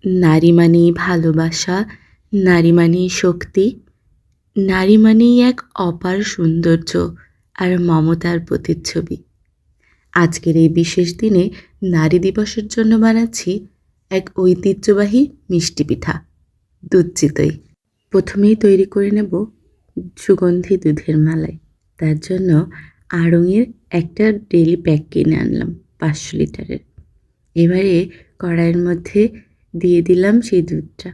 নারী মানেই ভালোবাসা, নারী মানেই শক্তি, নারী মানেই এক অপার সৌন্দর্য আর মমতার প্রতিচ্ছবি। আজকের এই বিশেষ দিনে নারী দিবসের জন্য বানাচ্ছি এক ঐতিহ্যবাহী মিষ্টি পিঠা, দুধ চিতই। প্রথমেই তৈরি করে নেব সুগন্ধি দুধের মালাই। তার জন্য আড়ংয়ের একটা ডেইলি প্যাক কিনে আনলাম 500 লিটারের। এবারে কড়াইয়ের মধ্যে দিয়ে দিলাম সেই দুধটা।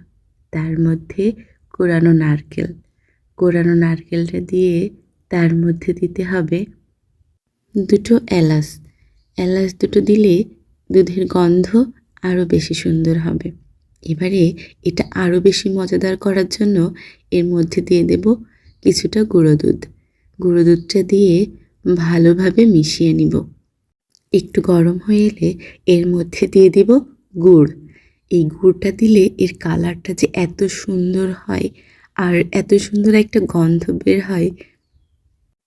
তার মধ্যে কোরানো নারকেলটা দিয়ে তার মধ্যে দিতে হবে 2টো এলাচ। এলাচ 2টো দিলে দুধের গন্ধ আরও বেশি সুন্দর হবে। এবারে এটা আরও বেশি মজাদার করার জন্য এর মধ্যে দিয়ে দেব কিছুটা গুঁড়ো দুধ। গুঁড়ো দুধটা দিয়ে ভালোভাবে মিশিয়ে নিব। একটু গরম হয়ে এলে এর মধ্যে দিয়ে দিব গুড়। এই গুড়টা দিলে এর কালারটা যে এত সুন্দর হয় আর এত সুন্দর একটা গন্ধ বের হয়।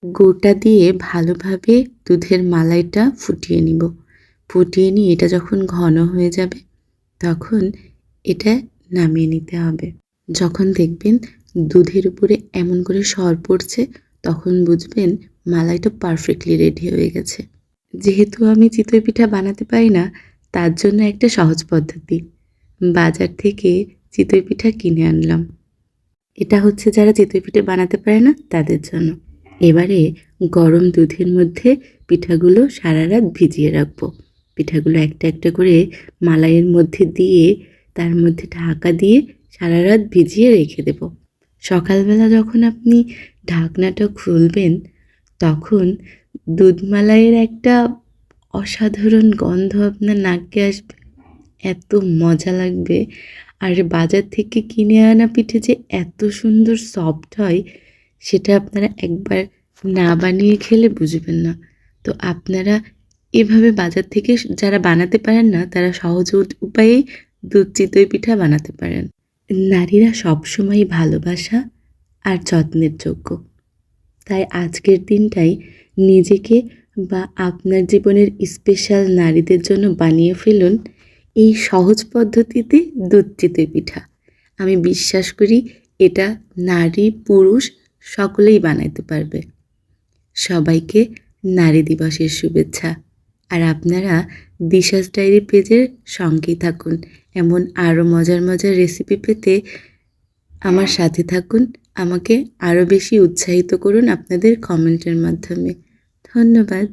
গুড়টা দিয়ে ভালোভাবে দুধের মালাইটা ফুটিয়ে নিব। ফুটিয়ে নিয়ে এটা যখন ঘন হয়ে যাবে তখন এটা নামিয়ে নিতে হবে। যখন দেখবেন দুধের উপরে এমন করে সর পড়ছে তখন বুঝবেন মালাইটা পারফেক্টলি রেডি হয়ে গেছে। যেহেতু আমি চিতই পিঠা বানাতে পারি না, তার জন্য একটা সহজ পদ্ধতি। বাজার থেকে চিতই পিঠা কিনে আনলাম। এটা হচ্ছে যারা চিতই পিঠা বানাতে পারে না তাদের জন্য। এবারে গরম দুধের মধ্যে পিঠাগুলো সারা রাত ভিজিয়ে রাখবো। পিঠাগুলো একটা একটা করে মালাইয়ের মধ্যে দিয়ে তার মধ্যে ঢাকা দিয়ে সারা রাত ভিজিয়ে রেখে দেব। সকালবেলা যখন আপনি ঢাকনাটা খুলবেন তখন দুধ মালাইয়ের একটা অসাধারণ গন্ধ আপনার নাকে আসবে, এত মজা লাগবে। আর বাজার থেকে কিনে আনা পিঠে যে এত সুন্দর সফট হয় সেটা আপনারা একবার না বানিয়ে খেলে বুঝবেন না। তো আপনারা এভাবে বাজার থেকে যারা বানাতে পারেন না তারা সহজ উপায়েই দুধ চিতই পিঠা বানাতে পারেন। নারীরা সবসময় ভালোবাসা আর যত্নের যোগ্য। তাই আজকের দিনটাই নিজেকে বা আপনার জীবনের স্পেশাল নারীদের জন্য বানিয়ে ফেলুন এই সহজ পদ্ধতিতে দুধ চিতই পিঠা। আমি বিশ্বাস করি এটা নারী পুরুষ সকলেই বানাইতে পারবে। সবাইকে নারী দিবসের শুভেচ্ছা। আর আপনারা দিশাস ডায়েরি পেজের সঙ্গেই থাকুন। এমন আরও মজার মজার রেসিপি পেতে আমার সাথে থাকুন। আমাকে আরও বেশি উৎসাহিত করুন আপনাদের কমেন্টের মাধ্যমে। ধন্যবাদ।